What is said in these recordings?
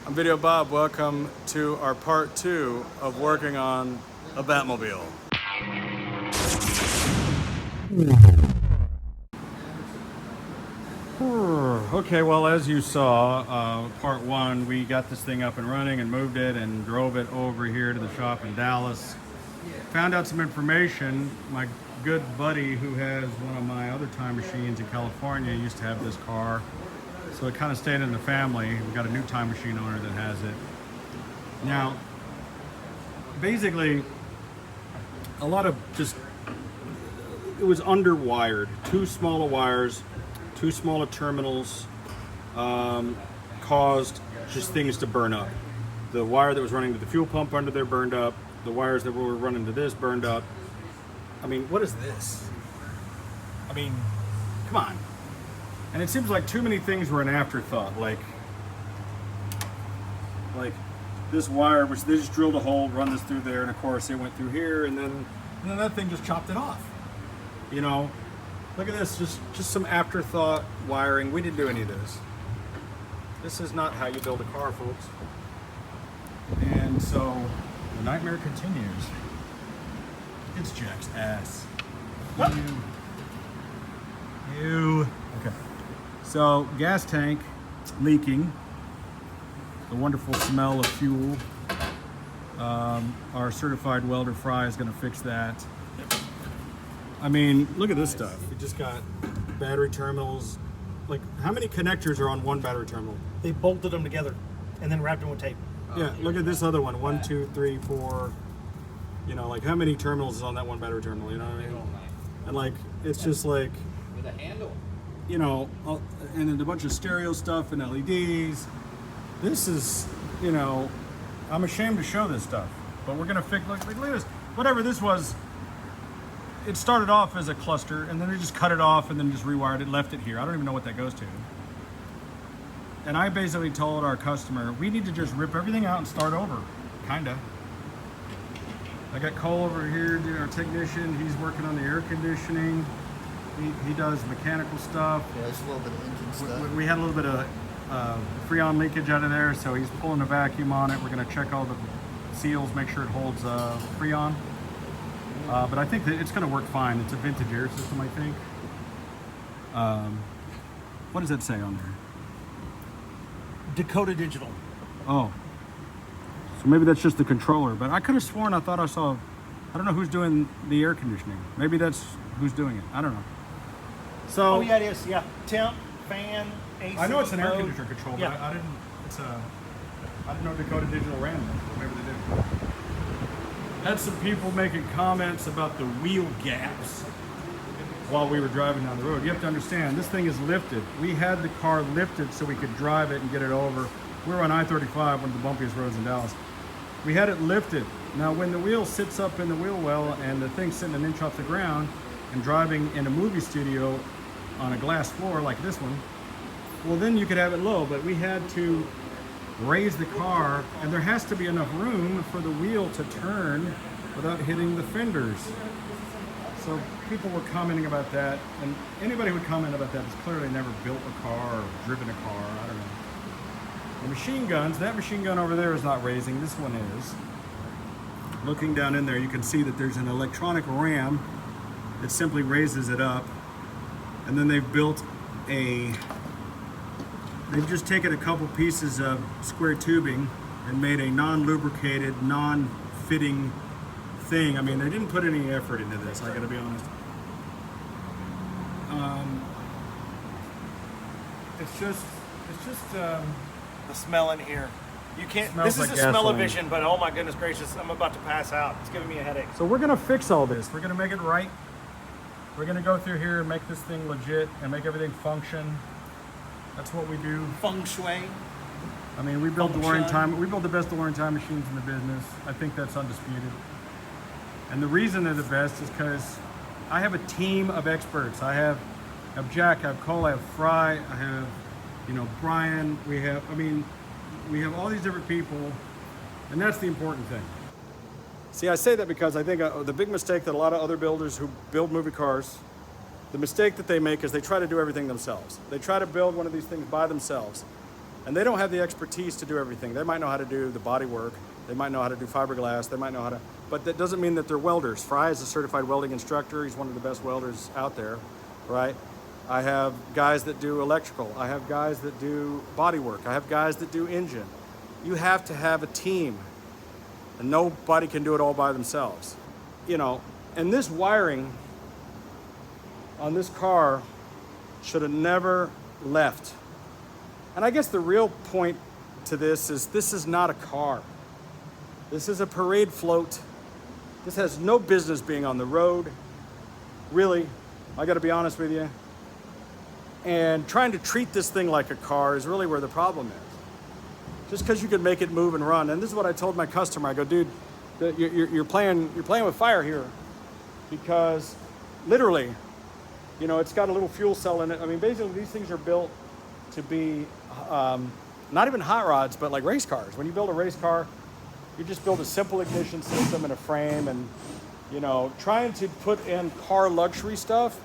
I'm Videobob. Welcome to our part 2 of working on a Batmobile. Okay, well, as you saw, part 1, we got this thing up and running and moved it and drove it over here to the shop in Dallas. Found out some information. My good buddy who has one of my other time machines in California used to have this car. So it kind of stayed in the family. We've got a new time machine owner that has it. Now, basically, a lot of just, it was underwired. Too small of wires, too small of terminals, caused just things to burn up. The wire that was running to the fuel pump under there burned up. The wires that were running to this burned up. I mean, what is this? I mean, come on. And it seems like too many things were an afterthought. Like this wire, which they just drilled a hole, run this through there, and of course it went through here, and then that thing just chopped it off. You know, look at this, just some afterthought wiring. We didn't do any of this. This is not how you build a car, folks. And so the nightmare continues. It's Jack's ass. You. Okay. So gas tank leaking. The wonderful smell of fuel. Our certified welder Fry is going to fix that. I mean, look at this stuff. We just got battery terminals. Like, how many connectors are on one battery terminal? They bolted them together and then wrapped them with tape. Yeah, look at this other one. 1, 2, 3, 4. You know, like how many terminals is on that one battery terminal? You know what I mean? And like, it's just like, with a handle. You know, and then a bunch of stereo stuff and LEDs. This is, you know, I'm ashamed to show this stuff, but we're gonna fix. Look at this. Whatever this was, it started off as a cluster, and then they just cut it off and then just rewired it, left it here. I don't even know what that goes to. And I basically told our customer, we need to just rip everything out and start over, kinda. I got Cole over here, our technician. He's working on the air conditioning. He does mechanical stuff. Yeah, there's a little bit of engine stuff. We had a little bit of Freon leakage out of there, so he's pulling a vacuum on it. We're going to check all the seals, make sure it holds Freon. But I think that it's going to work fine. It's a vintage air system, I think. What does that say on there? Dakota Digital. Oh. So maybe that's just the controller, but I could have sworn I thought I saw, I don't know who's doing the air conditioning. Maybe that's who's doing it. I don't know. So. Oh yeah, it is. Yeah, temp, fan, AC. I know it's an air mode. conditioner control, Yeah. but I didn't know Dakota Digital ran that. Maybe they did. Had some people making comments about the wheel gaps while we were driving down the road. You have to understand, this thing is lifted. We had the car lifted so we could drive it and get it over. We were on I-35, one of the bumpiest roads in Dallas. We had it lifted. Now, when the wheel sits up in the wheel well and the thing's sitting an inch off the ground and driving in a movie studio on a glass floor like this one, well, then you could have it low, but we had to raise the car, and there has to be enough room for the wheel to turn without hitting the fenders. So people were commenting about that, and anybody who would comment about that has clearly never built a car or driven a car, I don't know. The machine guns, that machine gun over there is not raising, this one is. Looking down in there, you can see that there's an electronic ram that simply raises it up. And then they've just taken a couple pieces of square tubing and made a non-lubricated, non-fitting thing. I mean, they didn't put any effort into this, I gotta be honest. It's just The smell in here. You can't. Smells This like is a gasoline. smell-o-vision, but oh my goodness gracious, I'm about to pass out. It's giving me a headache. So we're gonna fix all this. We're gonna make it right. We're gonna go through here and make this thing legit and make everything function. That's what we do. Feng shui. I mean, we build DeLorean Function. we build the best DeLorean time machines in the business. I think that's undisputed. And the reason they're the best is because I have a team of experts. I have Jack, I have Cole, I have Fry, I have, Brian. We have all these different people, and that's the important thing. See, I say that because I think the big mistake that a lot of other builders who build movie cars, the mistake that they make is they try to do everything themselves. They try to build one of these things by themselves. And they don't have the expertise to do everything. They might know how to do the body work. They might know how to do fiberglass. They might know how to, but that doesn't mean that they're welders. Fry is a certified welding instructor. He's one of the best welders out there, right? I have guys that do electrical. I have guys that do body work. I have guys that do engine. You have to have a team, and nobody can do it all by themselves. You know, and this wiring on this car should have never left. And I guess the real point to this is not a car. This is a parade float. This has no business being on the road. Really, I gotta be honest with you. And trying to treat this thing like a car is really where the problem is. Just because you can make it move and run. And this is what I told my customer. I go, dude, you're playing with fire here, because literally, you know, it's got a little fuel cell in it. I mean, basically these things are built to be not even hot rods, but like race cars. When you build a race car, you just build a simple ignition system and a frame, and, you know, trying to put in car luxury stuff.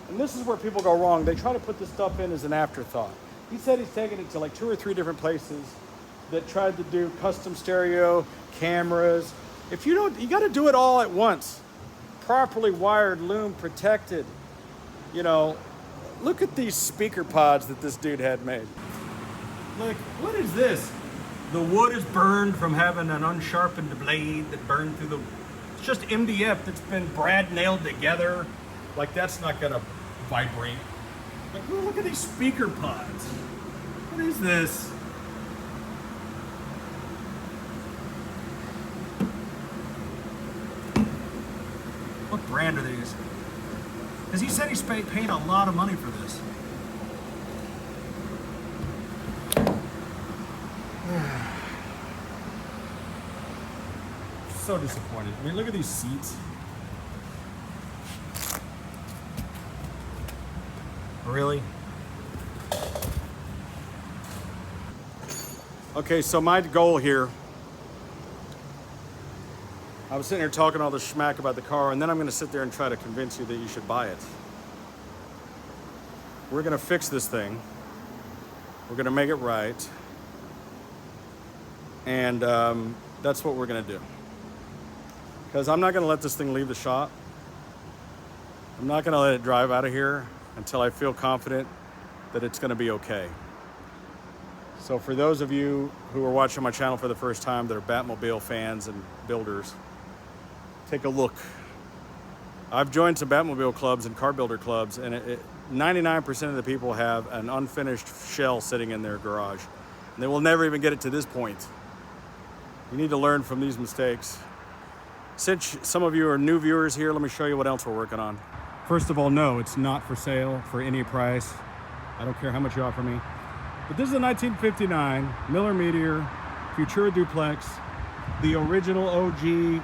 And this is where people go wrong. They try to put this stuff in as an afterthought. He said he's taken it to like 2 or 3 different places that tried to do custom stereo, cameras. If you don't, you got to do it all at once. Properly wired, loom protected. You know, look at these speaker pods that this dude had made. Like, what is this? The wood is burned from having an unsharpened blade that burned through the... It's just MDF that's been brad nailed together. Like, that's not gonna vibrate. Like, look at these speaker pods. What is this? What brand are these? Because he said he's paying a lot of money for this. So disappointed. I mean, look at these seats. Really? Okay, so my goal here, I was sitting here talking all this schmack about the car, and then I'm going to sit there and try to convince you that you should buy it. We're going to fix this thing. We're going to make it right. And that's what we're going to do. Because I'm not going to let this thing leave the shop. I'm not going to let it drive out of here until I feel confident that it's going to be okay. So for those of you who are watching my channel for the first time that are Batmobile fans and builders, take a look. I've joined some Batmobile clubs and car builder clubs, and 99% of the people have an unfinished shell sitting in their garage, and they will never even get it to this point. You need to learn from these mistakes. Since some of you are new viewers here, let me show you what else we're working on. First of all, no, it's not for sale for any price. I don't care how much you offer me. But this is a 1959 Miller Meteor Futura Duplex, the original OG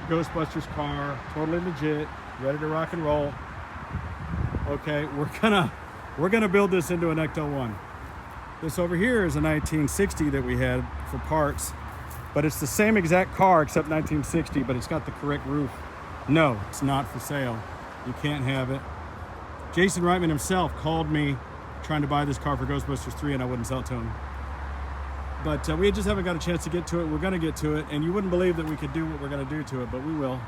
Ghostbusters car, totally legit, ready to rock and roll. Okay, we're gonna build this into an Ecto-1. This over here is a 1960 that we had for parts, but it's the same exact car except 1960, but it's got the correct roof. No, it's not for sale. You can't have it. Jason Reitman himself called me trying to buy this car for Ghostbusters 3, and I wouldn't sell it to him. But we just haven't got a chance to get to it. We're gonna get to it, and you wouldn't believe that we could do what we're gonna do to it, but we will.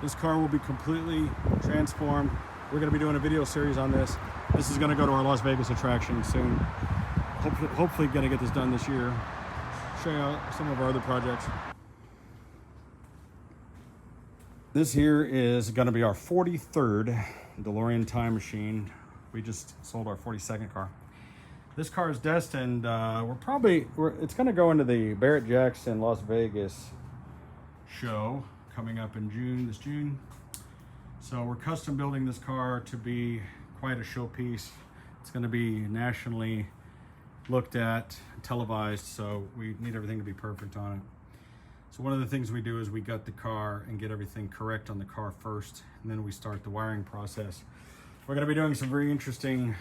This car will be completely transformed. We're gonna be doing a video series on this. This is gonna go to our Las Vegas attraction soon. Hopefully gonna get this done this year. Show you some of our other projects. This here is gonna be our 43rd DeLorean time machine. We just sold our 42nd car. This car is destined, it's gonna go into the Barrett-Jackson Las Vegas show coming up in this June. So we're custom building this car to be quite a showpiece. It's gonna be nationally looked at, televised, so we need everything to be perfect on it. So one of the things we do is we gut the car and get everything correct on the car first, and then we start the wiring process. We're gonna be doing some very interesting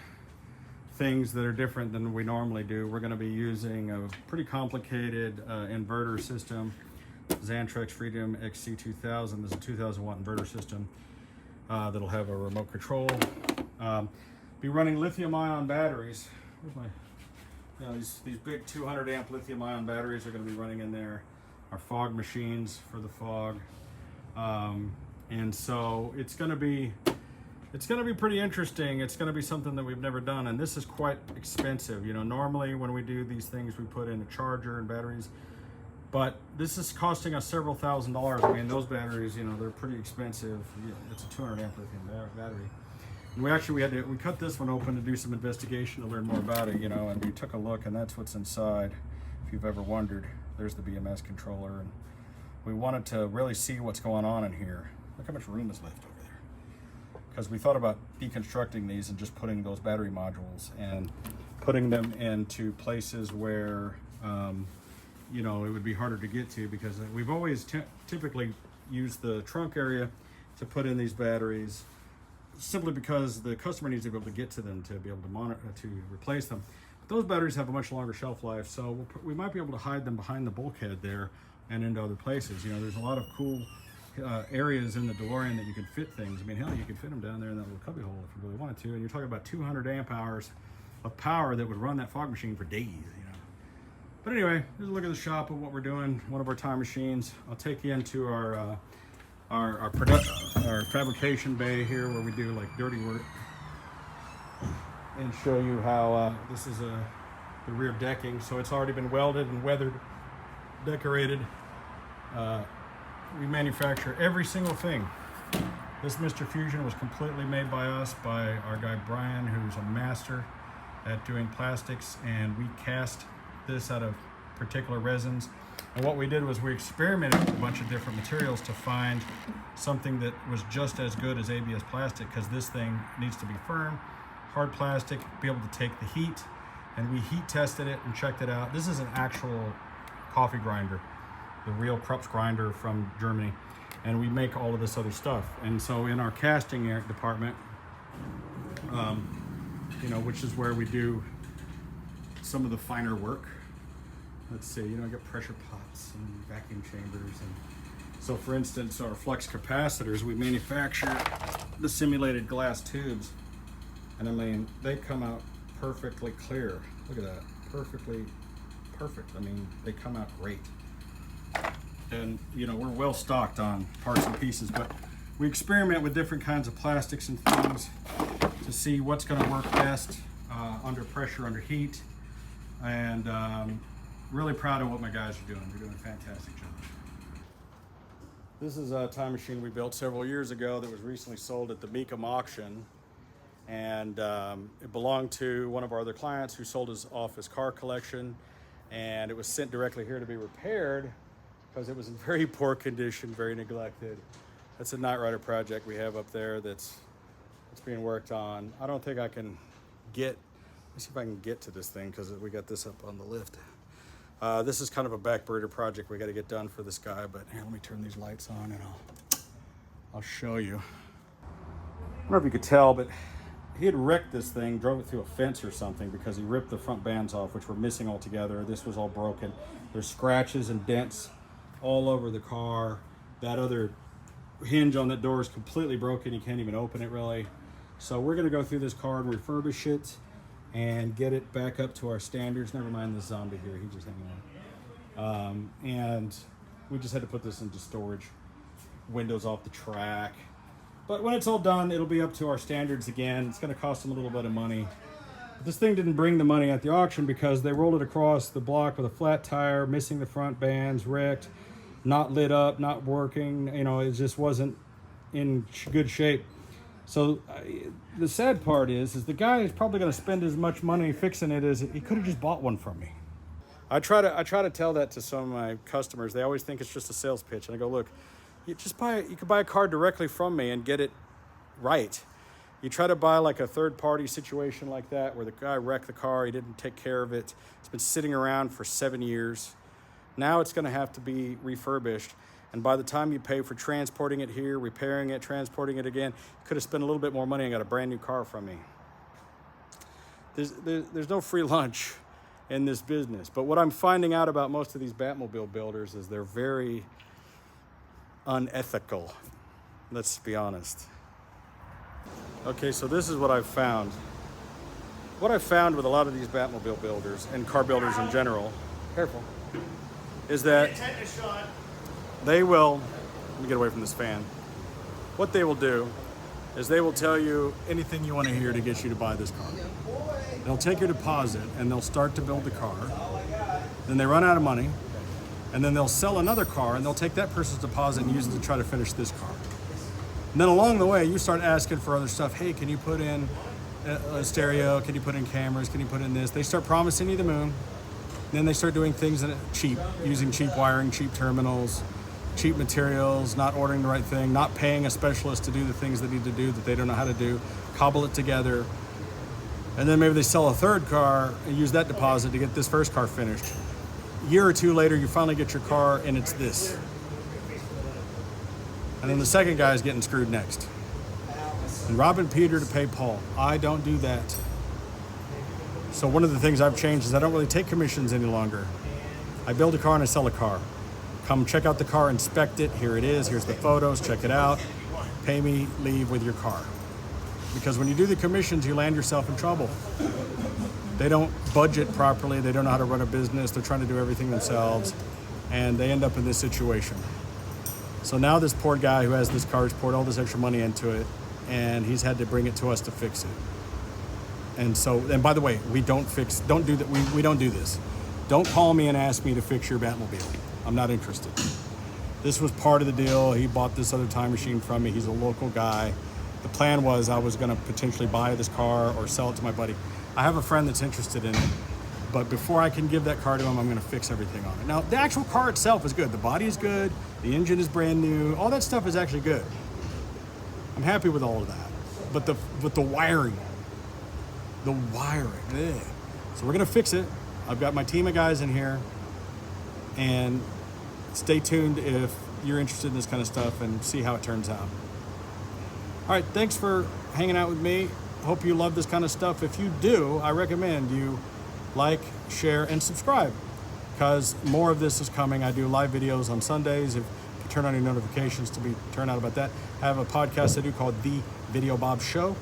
things that are different than we normally do. We're gonna be using a pretty complicated inverter system, Xantrex Freedom XC2000. This is a 2000 watt inverter system that'll have a remote control. Be running lithium ion batteries. Where's my You know, these big 200 amp lithium ion batteries are going to be running in there. Our fog machines for the fog. And so it's going to be pretty interesting. It's going to be something that we've never done, and this is quite expensive. You know, normally when we do these things, we put in a charger and batteries, but this is costing us several $1,000s. I mean, those batteries, you know, they're pretty expensive. It's a 200 amp lithium battery. And we cut this one open to do some investigation to learn more about it, you know, and we took a look, and that's what's inside. If you've ever wondered, there's the BMS controller, and we wanted to really see what's going on in here. Look how much room is left over there. Because we thought about deconstructing these and just putting those battery modules and putting them into places where, you know, it would be harder to get to, because we've always typically used the trunk area to put in these batteries, simply because the customer needs to be able to get to them to be able to monitor, to replace them. But those batteries have a much longer shelf life, so we might be able to hide them behind the bulkhead there and into other places. You know, there's a lot of cool areas in the DeLorean that you can fit things. I mean, hell, you could fit them down there in that little cubby hole if you really wanted to. And you're talking about 200 amp hours of power that would run that fog machine for days, you know. But anyway, here's a look at the shop of what we're doing. One of our time machines. I'll take you into our fabrication bay here, where we do like dirty work, and show you how this is the rear decking. So it's already been welded and weathered, decorated. We manufacture every single thing. This Mr. Fusion was completely made by us, by our guy Brian, who's a master at doing plastics, and we cast this out of particular resins. And what we did was we experimented with a bunch of different materials to find something that was just as good as ABS plastic, because this thing needs to be firm, hard plastic, be able to take the heat. And we heat tested it and checked it out. This is an actual coffee grinder, the real Krups grinder from Germany, and we make all of this other stuff. And so in our casting department, you know, which is where we do some of the finer work. Let's see, you know, I got pressure pots and vacuum chambers, and so for instance, our flux capacitors, we manufacture the simulated glass tubes, and I mean, they come out perfectly clear. Look at that, perfectly perfect. I mean, they come out great. And you know, we're well stocked on parts and pieces, but we experiment with different kinds of plastics and things to see what's going to work best under pressure, under heat, and really proud of what my guys are doing. They're doing a fantastic job. This is a time machine we built several years ago that was recently sold at the Mecum auction, and it belonged to one of our other clients who sold off his car collection, and it was sent directly here to be repaired because it was in very poor condition, very neglected. That's a Knight Rider project we have up there that's being worked on. I don't think I can let me see if I can get to this thing, because we got this up on the lift. This is kind of a backburner project we got to get done for this guy, but here, let me turn these lights on and I'll show you. I don't know if you could tell, but he had wrecked this thing, drove it through a fence or something, because he ripped the front bands off, which were missing altogether. This was all broken. There's scratches and dents all over the car. That other hinge on that door is completely broken. You can't even open it really. So we're gonna go through this car and refurbish it and get it back up to our standards. Never mind the zombie here, he's just hanging on. And we just had to put this into storage, windows off the track. But when it's all done, it'll be up to our standards again. It's gonna cost them a little bit of money. But this thing didn't bring the money at the auction because they rolled it across the block with a flat tire, missing the front bands, wrecked, not lit up, not working. You know, it just wasn't in good shape. So the sad part is the guy is probably going to spend as much money fixing it as he could have just bought one from me. I try to tell that to some of my customers. They always think it's just a sales pitch, and I go, look, you could buy a car directly from me and get it right. You try to buy like a third-party situation like that, where the guy wrecked the car, he didn't take care of it, it's been sitting around for 7 years. Now it's going to have to be refurbished. And by the time you pay for transporting it here, repairing it, transporting it again, you could have spent a little bit more money and got a brand new car from me. There's no free lunch in this business. But what I'm finding out about most of these Batmobile builders is they're very unethical. Let's be honest. Okay, so this is what I've found. what I've found with a lot of these Batmobile builders and car builders in general, careful, is that they will, let me get away from this fan. What they will do is they will tell you anything you want to hear to get you to buy this car. They'll take your deposit and they'll start to build the car. Then they run out of money, and then they'll sell another car and they'll take that person's deposit and use it to try to finish this car. And then along the way, you start asking for other stuff. Hey, can you put in a stereo? Can you put in cameras? Can you put in this? They start promising you the moon. Then they start doing things that are cheap, using cheap wiring, cheap terminals, cheap materials, not ordering the right thing, not paying a specialist to do the things they need to do that they don't know how to do, cobble it together. And then maybe they sell a third car and use that deposit to get this first car finished. A year or two later, you finally get your car and it's this. And then the second guy is getting screwed next. And robbing Peter to pay Paul. I don't do that. So one of the things I've changed is I don't really take commissions any longer. I build a car and I sell a car. Come check out the car, inspect it. Here it is. Here's the photos. Check it out. Pay me, leave with your car. Because when you do the commissions, you land yourself in trouble. They don't budget properly. They don't know how to run a business. They're trying to do everything themselves. And they end up in this situation. So now this poor guy who has this car has poured all this extra money into it, and he's had to bring it to us to fix it. And so, and by the way, we don't do that. We don't do this. Don't call me and ask me to fix your Batmobile. I'm not interested. This was part of the deal. He bought this other time machine from me. He's a local guy. The plan was I was going to potentially buy this car or sell it to my buddy. I have a friend that's interested in it, but before I can give that car to him, I'm going to fix everything on it. Now, the actual car itself is good. The body is good. The engine is brand new. All that stuff is actually good. I'm happy with all of that. But the wiring, ugh. So we're going to fix it. I've got my team of guys in here, and stay tuned if you're interested in this kind of stuff and see how it turns out. All right, thanks for hanging out with me. Hope you love this kind of stuff. If you do, I recommend you like, share, and subscribe, because more of this is coming. I do live videos on Sundays. If you turn on your notifications to be turned out about that. I have a podcast I do called The Videobob Show.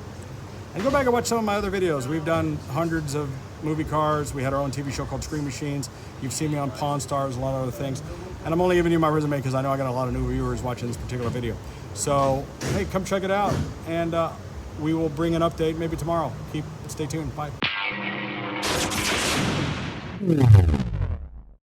And go back and watch some of my other videos. We've done hundreds of movie cars. We had our own TV show called Screen Machines. You've seen me on Pawn Stars, a lot of other things. And I'm only giving you my resume because I know I got a lot of new viewers watching this particular video. So, hey, come check it out. And we will bring an update maybe tomorrow. Stay tuned. Bye.